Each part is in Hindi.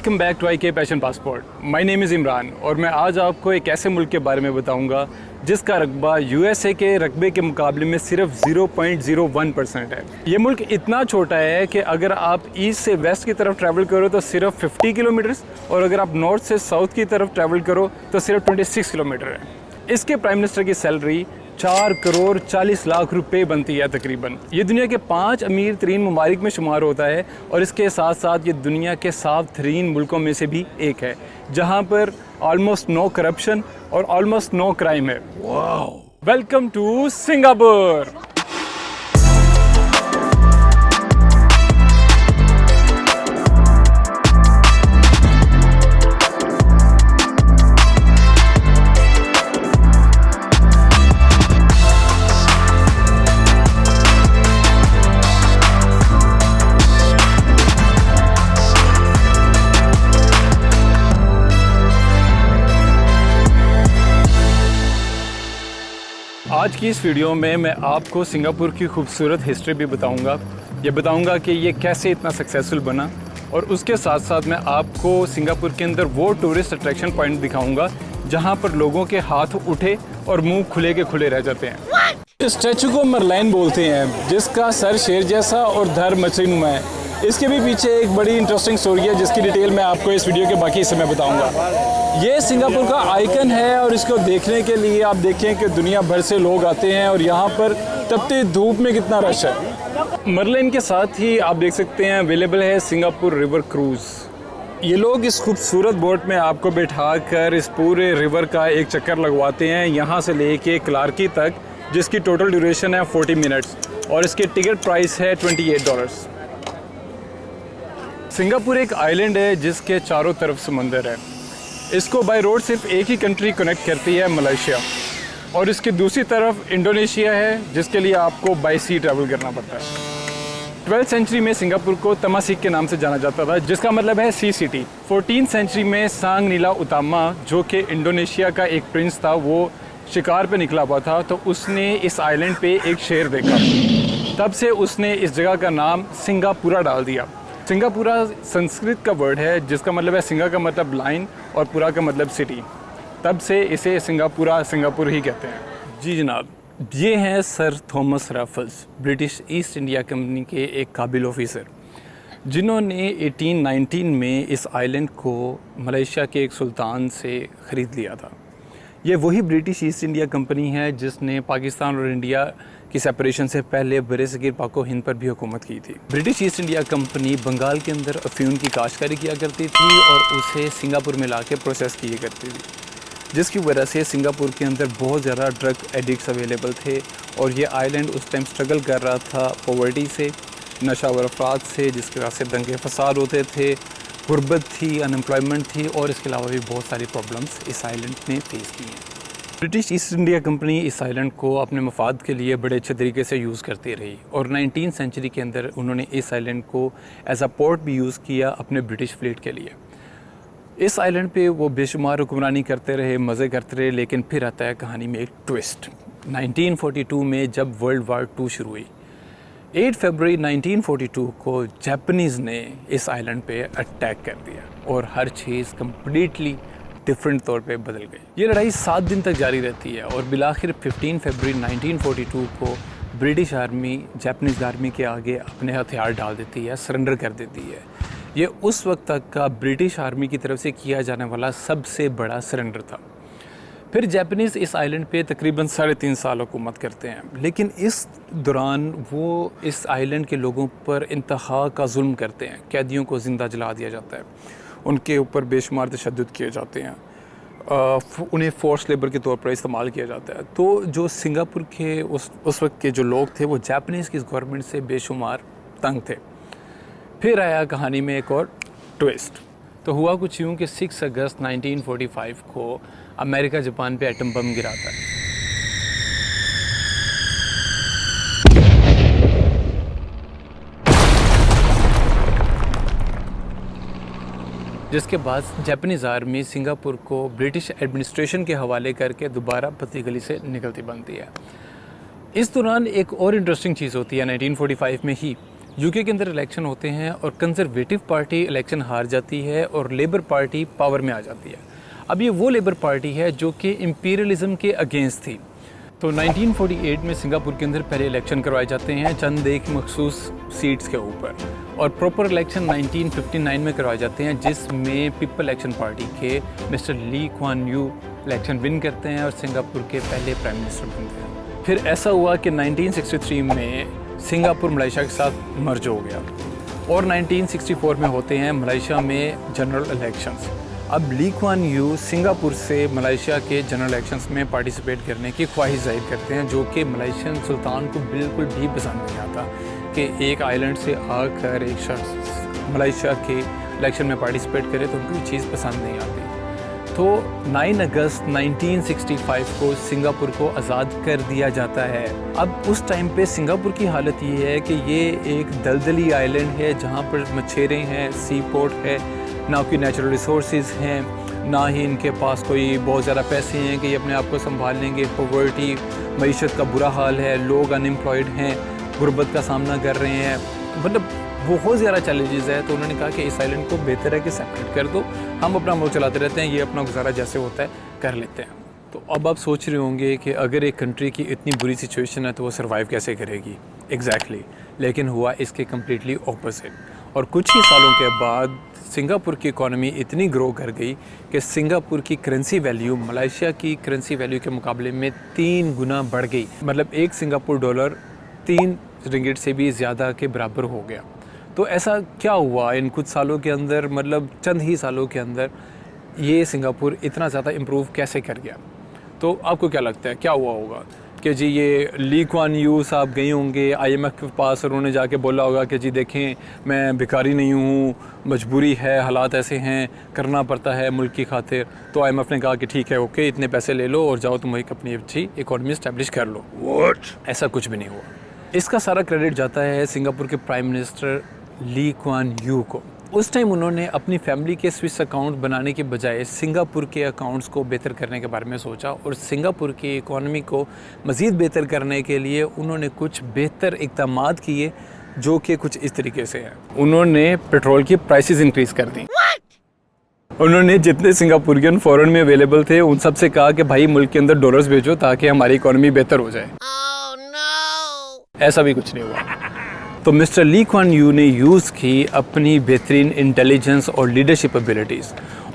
Welcome back to IK Passion Passport. My name is Imran और मैं आज आपको एक ऐसे मुल्क के बारे में बताऊंगा जिसका रकबा USA के रकबे के मुकाबले में सिर्फ 0.01% है। ये मुल्क इतना छोटा है कि अगर आप ईस्ट से वेस्ट की तरफ ट्रैवल करो तो सिर्फ 50 किलोमीटर्स और अगर आप नॉर्थ से साउथ की तरफ ट्रैवल करो तो सिर्फ 26 किलोमीटर है। इसके प्राइम मिनिस्टर की सैलरी 4 करोड़ 40 लाख रुपए बनती है तकरीबन। ये दुनिया के 5 अमीर तरीन ममालिक में शुमार होता है और इसके साथ साथ ये दुनिया के साफ तरीन मुल्कों में से भी एक है जहाँ पर ऑलमोस्ट नो करप्शन और ऑलमोस्ट नो क्राइम है। Welcome to Singapore. आज की इस वीडियो में मैं आपको सिंगापुर की खूबसूरत हिस्ट्री भी बताऊंगा। ये बताऊंगा कि ये कैसे इतना सक्सेसफुल बना और उसके साथ साथ मैं आपको सिंगापुर के अंदर वो टूरिस्ट अट्रैक्शन पॉइंट दिखाऊंगा जहां पर लोगों के हाथ उठे और मुंह खुले के खुले रह जाते हैं। इस स्टैचू को मरलाइन बोलते हैं जिसका सर शेर जैसा और धर मछली नुमा है। इसके भी पीछे एक बड़ी इंटरेस्टिंग स्टोरी है जिसकी डिटेल मैं आपको इस वीडियो के बाकी हिस्से में बताऊंगा। ये सिंगापुर का आइकन है और इसको देखने के लिए आप देखें कि दुनिया भर से लोग आते हैं और यहाँ पर तपती धूप में कितना रश है। मरलाइन के साथ ही आप देख सकते हैं अवेलेबल है सिंगापुर रिवर क्रूज़। ये लोग इस खूबसूरत बोट में आपको बैठा कर इस पूरे रिवर का एक चक्कर लगवाते हैं यहाँ से लेके क्लार्की तक, जिसकी टोटल ड्यूरेशन है 40 मिनट्स और इसके टिकट प्राइस है $28। सिंगापुर एक आइलैंड है जिसके चारों तरफ समंदर है। इसको बाय रोड सिर्फ एक ही कंट्री कनेक्ट करती है, मलेशिया, और इसकी दूसरी तरफ इंडोनेशिया है जिसके लिए आपको बाय सी ट्रैवल करना पड़ता है। 12th सेंचुरी में सिंगापुर को तमासिक के नाम से जाना जाता था जिसका मतलब है सी सिटी। 14th सेंचुरी में सांग नीला उतामा जो कि इंडोनेशिया का एक प्रिंस था, वो शिकार पे निकला हुआ था तो उसने इस आइलैंड पे एक शेर देखा। तब से उसने इस जगह का नाम सिंगापुरा डाल दिया। सिंगापुरा संस्कृत का वर्ड है जिसका मतलब है सिंगा का मतलब लाइन और पुरा का मतलब सिटी। तब से इसे सिंगापुर ही कहते हैं। जी जनाब, ये हैं sir Thomas Raffles, British East India company के एक काबिल ऑफिसर जिन्होंने 1819 में इस आइलैंड को मलेशिया के एक सुल्तान से ख़रीद लिया था। ये वही ब्रिटिश ईस्ट इंडिया कंपनी है जिसने पाकिस्तान और इंडिया की सेपरेशन से पहले बरसगीर पाको हिंद पर भी हुकूमत की थी। British East India Company Bengal के अंदर अफ्यून की काश्तकारी किया करती थी और उसे सिंगापुर में लाके प्रोसेस किया करती थी, जिसकी वजह से सिंगापुर के अंदर बहुत ज़्यादा ड्रग एडिक्ट्स अवेलेबल थे और ये आइलैंड उस टाइम स्ट्रगल कर रहा था पॉवर्टी से, नशावर अफराद से, जिसकी वजह से दंगे फसाद होते थे, गुर्बत थी, अनएम्प्लॉयमेंट थी और इसके अलावा भी बहुत सारी प्रॉब्लम्स इस आइलैंड ने फेस की हैं। ब्रिटिश ईस्ट इंडिया कंपनी इस आइलैंड को अपने मफाद के लिए बड़े अच्छे तरीके से यूज़ करती रही और 19th सेंचुरी के अंदर उन्होंने इस आइलैंड को एज अ पोर्ट भी यूज़ किया अपने ब्रिटिश फ्लीट के लिए। इस आइलैंड पे वो बेशुमार हुक्मरानी करते रहे, मज़े करते रहे, लेकिन फिर आता है कहानी में एक ट्विस्ट। 1942 में जब वर्ल्ड वार 2 शुरू हुई, 8 फरवरी 1942 को जापानीज़ ने इस आइलैंड पे अटैक कर दिया और हर चीज़ कम्प्लीटली डिफरेंट तौर पे बदल गई। ये लड़ाई 7 दिन तक जारी रहती है और बिलाखिर 15 फरवरी 1942 को ब्रिटिश आर्मी जापानीज़ आर्मी के आगे अपने हथियार डाल देती है, सरेंडर कर देती है। ये उस वक्त तक का ब्रिटिश आर्मी की तरफ से किया जाने वाला सबसे बड़ा सरेंडर था। फिर जापानीज़ इस आइलैंड पे तकरीबन 3.5 साल हुकूमत करते हैं, लेकिन इस दौरान वो इस आइलैंड के लोगों पर इंतहा का जुल्म करते हैं। कैदियों को ज़िंदा जला दिया जाता है, उनके ऊपर बेशुमार तशद्दुद किए जाते हैं, उन्हें फोर्स लेबर के तौर पर इस्तेमाल किया जाता है। तो जो सिंगापुर के उस वक्त के जो लोग थे वो जापानीज़ की गवर्नमेंट से बेशुमार तंग थे। फिर आया कहानी में एक और ट्विस्ट। तो हुआ कुछ यूँ कि 6 अगस्त 1945 को अमेरिका जापान पे एटम बम गिराता है। जिसके बाद जापानीज़ आर्मी सिंगापुर को ब्रिटिश एडमिनिस्ट्रेशन के हवाले करके दोबारा पतली गली से निकलती बनती है। इस दौरान एक और इंटरेस्टिंग चीज़ होती है 1945 में ही, यूके के अंदर इलेक्शन होते हैं और कंजर्वेटिव पार्टी इलेक्शन हार जाती है और लेबर पार्टी पावर में आ जाती है। अब ये वो लेबर पार्टी है जो कि इम्पीरियलिज्म के अगेंस्ट थी। तो 1948 में सिंगापुर के अंदर पहले इलेक्शन करवाए जाते हैं चंद एक मखसूस सीट्स के ऊपर, और प्रॉपर इलेक्शन 1959 में करवाए जाते हैं जिसमें पीपल एक्शन पार्टी के Mr Lee Kuan Yew election win करते हैं और सिंगापुर के पहले प्राइम मिनिस्टर बनते हैं। फिर ऐसा हुआ कि 1963 में सिंगापुर मलेशिया के साथ मर्ज हो गया और 1964 में होते हैं मलेशिया में जनरल इलेक्शंस। अब ली क्वान यू सिंगापुर से मलेशिया के जनरल इलेक्शंस में पार्टिसिपेट करने की ख्वाहिश जाहिर करते हैं, जो कि मलेशियन सुल्तान को बिल्कुल भी पसंद नहीं आता कि एक आइलैंड से आकर एक शख्स मलेशिया के इलेक्शन में पार्टिसिपेट करे, तो उनको ये चीज़ पसंद नहीं आती। तो 9 अगस्त 1965 को सिंगापुर को आज़ाद कर दिया जाता है। अब उस टाइम पे सिंगापुर की हालत ये है कि ये एक दलदली आइलैंड है जहाँ पर मछेरे हैं, सी पोर्ट है, ना कोई नेचुरल रिसोर्सेज हैं, ना ही इनके पास कोई बहुत ज़्यादा पैसे हैं कि ये अपने आप को संभाल लेंगे। पॉवर्टी, मईशत का बुरा हाल है, लोग अनएम्प्लॉयड हैं, गुर्बत का सामना कर रहे हैं, मतलब बहुत ज़्यादा चैलेंजेस है। तो उन्होंने कहा कि इस आइलैंड को बेहतर है कि सेपरेट कर दो, हम अपना मुल्क चलाते रहते हैं, ये अपना गुजारा जैसे होता है कर लेते हैं। तो अब आप सोच रहे होंगे कि अगर एक कंट्री की इतनी बुरी सिचुएशन है तो वो सर्वाइव कैसे करेगी। एग्जैक्टली लेकिन हुआ इसके कम्प्लीटली ऑपोजिट। और कुछ ही सालों के बाद सिंगापुर की इकॉनमी इतनी ग्रो कर गई कि सिंगापुर की करेंसी वैल्यू मलेशिया की करेंसी वैल्यू के मुकाबले में 3 गुना बढ़ गई। मतलब एक सिंगापुर डॉलर 3 रिंगिट से भी ज़्यादा के बराबर हो गया। तो ऐसा क्या हुआ इन कुछ सालों के अंदर, मतलब चंद ही सालों के अंदर ये सिंगापुर इतना ज़्यादा इम्प्रूव कैसे कर गया? तो आपको क्या लगता है क्या हुआ होगा? कि जी ये ली क्वान यू साहब गए होंगे IMF के पास और उन्होंने जाके बोला होगा कि जी देखें मैं भिखारी नहीं हूँ, मजबूरी है, हालात ऐसे हैं, करना पड़ता है मुल्क की खातिर। तो IMF ने कहा कि ठीक है, ओके, इतने पैसे ले लो और जाओ तुम एक अपनी अच्छी इकॉनमी इस्टेब्लिश कर लो। ऐसा कुछ भी नहीं हुआ। इसका सारा क्रेडिट जाता है सिंगापुर के prime minister Lee Kuan Yew को। उस टाइम उन्होंने अपनी फैमिली के स्विस अकाउंट बनाने के बजाय सिंगापुर के अकाउंट्स को बेहतर करने के बारे में सोचा और सिंगापुर की इकॉनमी को मज़ीद बेहतर करने के लिए उन्होंने कुछ बेहतर इक़दामात किए, जो कि कुछ इस तरीके से हैं। उन्होंने पेट्रोल की प्राइसेस इंक्रीज़ कर दी। उन्होंने जितने सिंगापुरियन फ़ॉरेन में अवेलेबल थे उन सब से कहा कि भाई मुल्क के अंदर डॉलर्स भेजो ताकि हमारी इकॉनमी बेहतर हो जाए। ऐसा भी कुछ नहीं हुआ। तो मिस्टर ली क्वान यू ने यूज़ की अपनी बेहतरीन इंटेलिजेंस और लीडरशिप एबिलिटीज़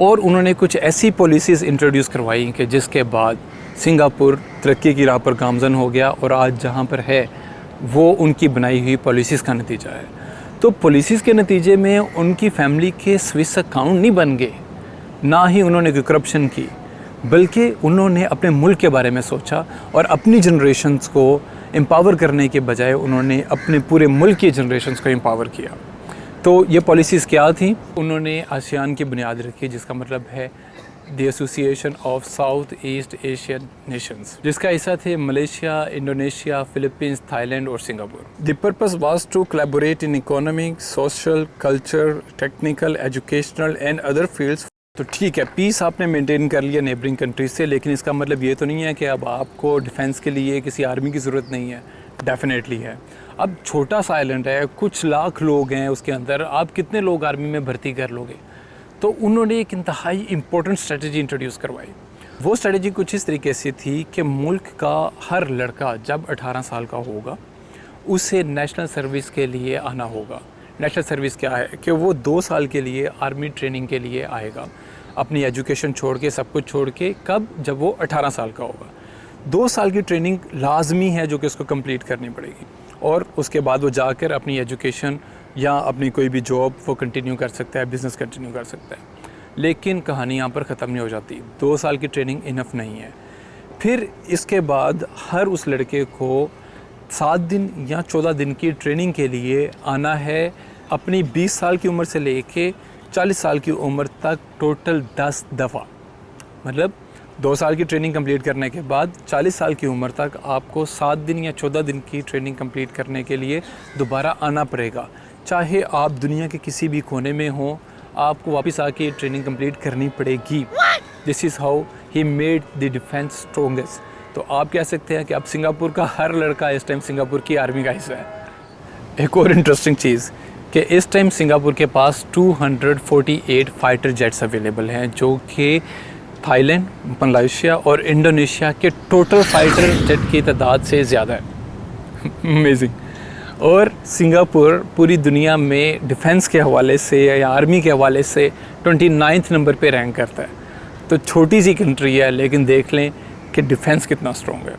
और उन्होंने कुछ ऐसी पॉलिसीज़ इंट्रोड्यूस करवाई कि जिसके बाद सिंगापुर तरक्की की राह पर गामज़न हो गया और आज जहाँ पर है वो उनकी बनाई हुई पॉलिसीज़ का नतीजा है। तो पॉलिसीज़ के नतीजे में उनकी फैमिली के स्विस अकाउंट नहीं बन गए, ना ही उन्होंने कोई करप्शन की, बल्कि उन्होंने अपने मुल्क के बारे में सोचा और अपनी जनरेशन्स को एम्पावर करने के बजाय उन्होंने अपने पूरे मुल्क की जनरेशन्स को एम्पावर किया। तो ये पॉलिसीज़ क्या थी? उन्होंने आसियान की बुनियाद रखी, जिसका मतलब है the Association of South East Asian Nations, जिसका हिस्सा थे मलेशिया, इंडोनेशिया, फिलीपींस, थाईलैंड और Singapore. The purpose was to collaborate in economic, social, culture, technical, educational and other fields. तो ठीक है, पीस आपने मेंटेन कर लिया नेबरिंग कंट्रीज से, लेकिन इसका मतलब ये तो नहीं है कि अब आपको डिफेंस के लिए किसी आर्मी की ज़रूरत नहीं है। डेफिनेटली है। अब छोटा सा आइलैंड है, कुछ लाख लोग हैं उसके अंदर, आप कितने लोग आर्मी में भर्ती कर लोगे? तो उन्होंने एक इंतहाई इम्पोर्टेंट स्ट्रेटजी इंट्रोड्यूस करवाई। वो स्ट्रेटजी कुछ इस तरीके से थी कि मुल्क का हर लड़का जब 18 साल का होगा उसे नेशनल सर्विस के लिए आना होगा। नेशनल सर्विस क्या है कि वो 2 साल के लिए आर्मी ट्रेनिंग के लिए आएगा, अपनी एजुकेशन छोड़ के, सब कुछ छोड़ के। कब? जब वो 18 साल का होगा। 2 साल की ट्रेनिंग लाजमी है जो कि उसको कंप्लीट करनी पड़ेगी और उसके बाद वो जाकर अपनी एजुकेशन या अपनी कोई भी जॉब वो कंटिन्यू कर सकता है, बिज़नेस कंटिन्यू कर सकता है। लेकिन कहानी यहाँ पर ख़त्म नहीं हो जाती। 2 साल की ट्रेनिंग इनफ नहीं है। फिर इसके बाद हर उस लड़के को 7 दिन या 14 दिन की ट्रेनिंग के लिए आना है, अपनी 20 साल की उम्र से लेके 40 साल की उम्र तक टोटल 10 दफ़ा। मतलब 2 साल की ट्रेनिंग कंप्लीट करने के बाद 40 साल की उम्र तक आपको 7 दिन या 14 दिन की ट्रेनिंग कंप्लीट करने के लिए दोबारा आना पड़ेगा। चाहे आप दुनिया के किसी भी कोने में हों, आपको वापस आके ट्रेनिंग कंप्लीट करनी पड़ेगी। This is how he made the defence strongest. तो आप कह सकते हैं कि अब सिंगापुर का हर लड़का इस टाइम सिंगापुर की आर्मी का हिस्सा है। एक और इंटरेस्टिंग चीज़ कि इस टाइम सिंगापुर के पास 248 फाइटर जेट्स अवेलेबल हैं, जो कि थाईलैंड, मलेशिया और इंडोनेशिया के टोटल फाइटर जेट की तादाद से ज़्यादा है। अमेजिंग। और सिंगापुर पूरी दुनिया में डिफेंस के हवाले से या आर्मी के हवाले से 29 नंबर पे रैंक करता है। तो छोटी सी कंट्री है, लेकिन देख लें कि डिफेंस कितना स्ट्रॉन्ग है।